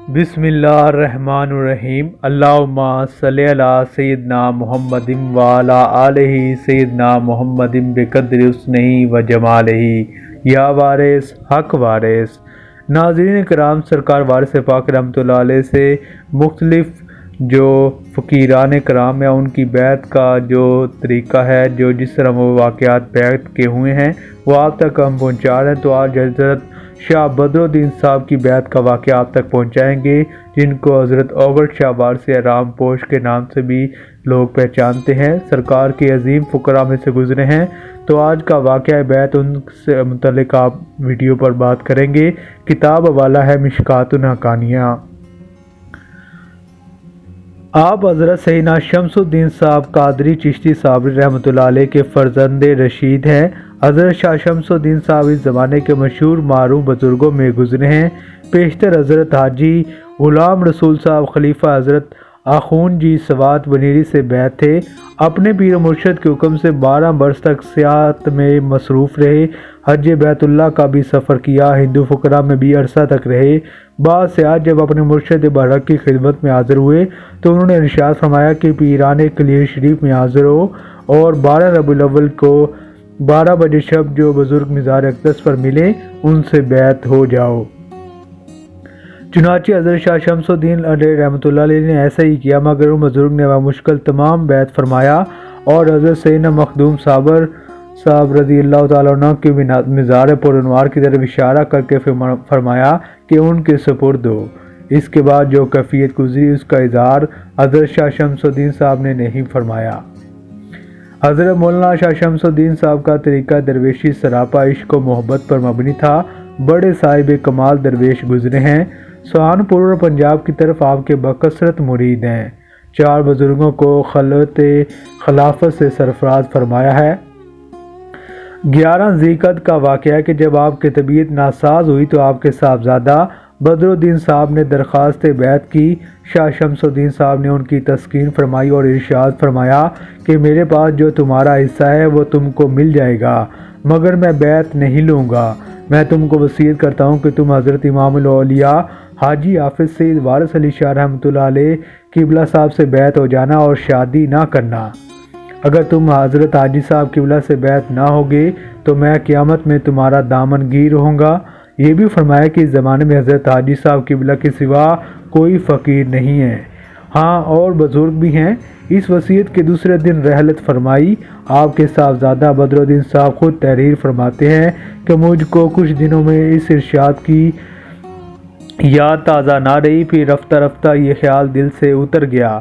بسم اللہ الرحمن الرحیم اللہم صلی علی سیدنا محمد وعلی آلہ سیدنا محمد بقدر حسنہ و جمالہ یا وارث حق وارث۔ ناظرین کرام، سرکار وارث پاک رحمۃ اللہ علیہ سے مختلف جو فقیران کرام ہیں ان کی بیعت کا جو طریقہ ہے، جو جس طرح وہ واقعات بیعت کے ہوئے ہیں وہ آپ تک ہم پہنچا رہے ہیں۔ تو آج حضرت شاہ بدر الدین صاحب کی بیعت کا واقعہ آپ تک پہنچائیں گے، جن کو حضرت اوگڈ شاہ وارث رام پوش کے نام سے بھی لوگ پہچانتے ہیں۔ سرکار کے عظیم فقراء میں سے گزرے ہیں، تو آج کا واقعہ بیعت ان سے متعلق آپ ویڈیو پر بات کریں گے۔ کتاب حوالہ ہے مشکوٰۃ الحقانیہ۔ آپ حضرت سیدنا شمس الدین صاحب قادری چشتی صابری رحمۃ اللہ علیہ کے فرزند رشید ہیں۔ حضرت شاہ شمس الدین صاحب اس زمانے کے مشہور معروف بزرگوں میں گزرے ہیں۔ پیشتر حضرت حاجی غلام رسول صاحب خلیفہ حضرت آخوند جی سوات بنیری سے بیعت تھے۔ اپنے پیر و مرشد کے حکم سے 12 برس تک سیاحت میں مصروف رہے۔ حج بیت اللہ کا بھی سفر کیا، ہندو فقراء میں بھی عرصہ تک رہے۔ بعض سیاح جب اپنے مرشد برحق کی خدمت میں حاضر ہوئے تو انہوں نے ارشاد فرمایا کہ پیران کلیر شریف میں حاضر ہو اور 12 ربیع الاول کو 12 بجے شب جو بزرگ مزار اقدس پر ملیں ان سے بیعت ہو جاؤ۔ چنانچہ حضرت شاہ شمس الدین علیہ رحمۃ اللہ علیہ نے ایسا ہی کیا، مگر ان بزرگ نے بمشکل تمام بیعت فرمایا اور حضرت سیدنا مخدوم صابر صاحب رضی اللہ تعالیٰ عنہ کے مزار پر انوار کی طرف اشارہ کر کے فرمایا کہ ان کے سپرد ہو۔ اس کے بعد جو کیفیت گزری اس کا اظہار حضرت شاہ شمس الدین صاحب نے نہیں فرمایا۔ حضرت مولانا شاہ شمس الدین صاحب کا طریقہ درویشی سراپا عشق و محبت پر مبنی تھا۔ بڑے صاحب کمال درویش گزرے ہیں۔ سہارنپور اور پنجاب کی طرف آپ کے بکثرت مرید ہیں۔ 4 بزرگوں کو خلافت سے سرفراز فرمایا ہے۔ 11 ذی القعدہ کا واقعہ ہے کہ جب آپ کی طبیعت ناساز ہوئی تو آپ کے صاحبزادہ بدر الدین صاحب نے درخواست بیعت کی۔ شاہ شمس الدین صاحب نے ان کی تسکین فرمائی اور ارشاد فرمایا کہ میرے پاس جو تمہارا حصہ ہے وہ تم کو مل جائے گا، مگر میں بیعت نہیں لوں گا۔ میں تم کو وصیت کرتا ہوں کہ تم حضرت امام الاولیاء حاجی حافظ سید وارث علی شاہ رحمۃ اللہ علیہ قبلہ صاحب سے بیعت ہو جانا اور شادی نہ کرنا۔ اگر تم حضرت حاجی صاحب قبلہ سے بیعت نہ ہوگے تو میں قیامت میں تمہارا دامن گیر ہوں گا۔ یہ بھی فرمایا کہ اس زمانے میں حضرت حاجی صاحب قبلہ کے سوا کوئی فقیر نہیں ہے، ہاں اور بزرگ بھی ہیں۔ اس وصیت کے دوسرے دن رحلت فرمائی۔ آپ کے صاحبزادہ بدر الدین صاحب خود تحریر فرماتے ہیں کہ مجھ کو کچھ دنوں میں اس ارشاد کی یاد تازہ نہ رہی، پھر رفتہ رفتہ یہ خیال دل سے اتر گیا۔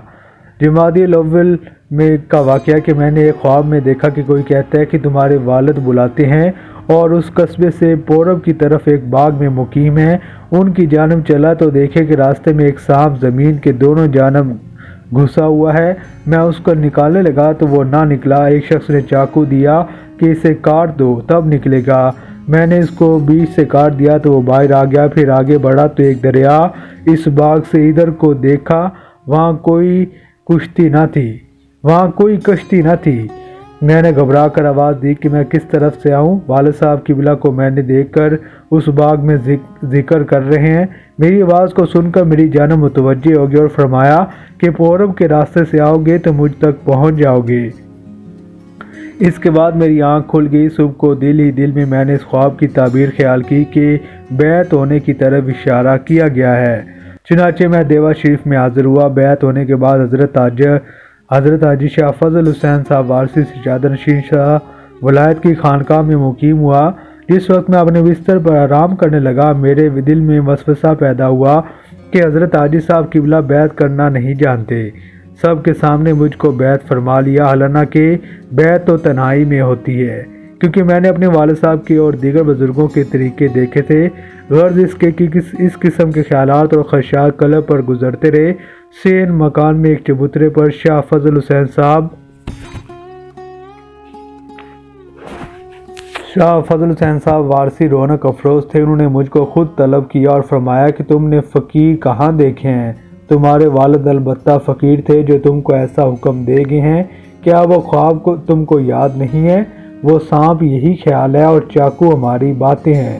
جمادی الاول میں کا واقعہ کہ میں نے ایک خواب میں دیکھا کہ کوئی کہتا ہے کہ تمہارے والد بلاتے ہیں اور اس قصبے سے پورب کی طرف ایک باغ میں مقیم ہیں۔ ان کی جانب چلا تو دیکھے کہ راستے میں ایک سانپ زمین کے دونوں جانب گھسا ہوا ہے۔ میں اس کو نکالنے لگا تو وہ نہ نکلا۔ ایک شخص نے چاقو دیا کہ اسے کاٹ دو تب نکلے گا۔ میں نے اس کو بیچ سے کاٹ دیا تو وہ باہر آ گیا۔ پھر آگے بڑھا تو ایک دریا اس باغ سے ادھر کو دیکھا، وہاں کوئی کشتی نہ تھی۔ میں نے گھبرا کر آواز دی کہ میں کس طرف سے آؤں۔ والد صاحب قبلہ کو میں نے دیکھ کر اس باغ میں ذکر کر رہے ہیں۔ میری آواز کو سن کر میری جانب متوجہ ہو گئے اور فرمایا کہ پورب کے راستے سے آؤ گے تو مجھ تک پہنچ جاؤ گے۔ اس کے بعد میری آنکھ کھل گئی۔ صبح کو دل ہی دل میں میں نے اس خواب کی تعبیر خیال کی کہ بیعت ہونے کی طرف اشارہ کیا گیا ہے۔ چنانچہ میں دیوا شریف میں حاضر ہوا۔ بیعت ہونے کے بعد حضرت حاجی شاہ فضل حسین صاحب وارثی سجادہ نشین شاہ ولایت کی خانقاہ میں مقیم ہوا۔ جس وقت میں اپنے بستر پر آرام کرنے لگا، میرے دل میں وسوسہ پیدا ہوا کہ حضرت حاجی صاحب قبلہ بیعت کرنا نہیں جانتے۔ سب کے سامنے مجھ کو بیعت فرما لیا، حالانکہ بیعت تو تنہائی میں ہوتی ہے، کیونکہ میں نے اپنے والد صاحب کے اور دیگر بزرگوں کے طریقے دیکھے تھے۔ غرض اس کے کہ اس قسم کے خیالات اور خدشات قلب پر گزرتے رہے۔ سین مکان میں ایک چبوترے پر شاہ فضل حسین صاحب وارثی رونق افروز تھے۔ انہوں نے مجھ کو خود طلب کیا اور فرمایا کہ تم نے فقیر کہاں دیکھے ہیں؟ تمہارے والد البتہ فقیر تھے جو تم کو ایسا حکم دے گئے ہیں۔ کیا وہ خواب کو تم کو یاد نہیں ہے؟ وہ سانپ یہی خیال ہے اور چاقو ہماری باتیں ہیں۔